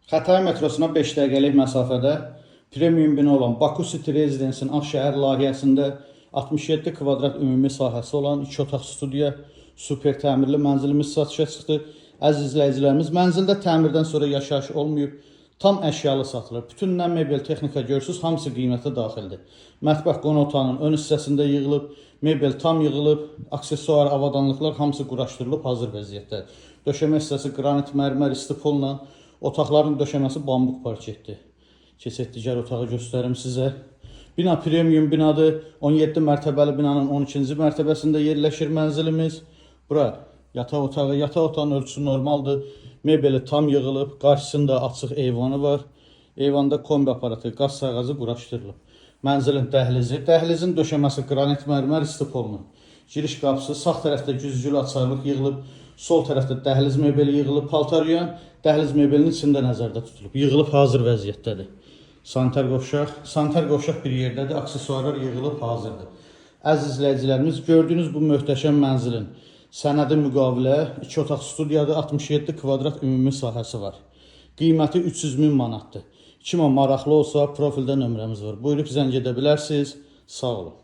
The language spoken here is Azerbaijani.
Xətai metrosuna 5 dəqiqəlik məsafədə premium bina olan Baku City Residence-in Ağşəhər layihəsində 67 kvadrat ümumi sahəsi olan 2 otaq studiya, super təmirli mənzilimiz satışa çıxdı. Əziz izləyicilərimiz, mənzildə təmirdən sonra yaşayış olmayıb, tam əşyalı satılır. Bütün nə mebel, texnika görürsünüz, hamısı qiymətə daxildir. Mətbəx qonaq otağının ön hissəsində yığılıb, mebel tam yığılıb, aksesuar, avadanlıqlar hamısı quraşdırılıb, hazır vəziyyətdə. Döşəmə hissəsi qranit mərmər istipolla, otaqların döşəməsi bambuq parketdir. Keçək digər otağı göstərim sizə. Bina premium binadır. 17 mərtəbəli binanın 12-ci mərtəbəsində yerləşir mənzilimiz. Bura yataq otağı, yataq otağının ölçüsü normaldır. Mebeli tam yığılıb, qarşısında açıq eyvanı var. Eyvanda kombi aparatı, qaz sağacı quraşdırılıb. Mənzilin dəhlizi, dəhlizin döşəməsi qranit mərmər istipolla. Giriş qapısı, sağ tərəfdə güzgülü açarlıq yığılıb, sol tərəfdə dəhliz mebeli yığılıb, paltar yuyan dəhliz mebelinin içində nəzərdə tutulub. Yığılıb hazır vəziyyətdədir. Sanitar qovşaq bir yerdədir, aksesuarlar yığılıb hazırdır. Əziz izləyicilərimiz, gördüyünüz bu möhtəşəm mənzilin sənədi müqavilə 2 otaq studiyadır, 67 kvadrat ümumi sahəsi var. Qiyməti 300.000 manatdır. Kimə maraqlı olsa profildə nömrəmiz var. Buyurub zəng edə bilərsiniz. Sağ olun.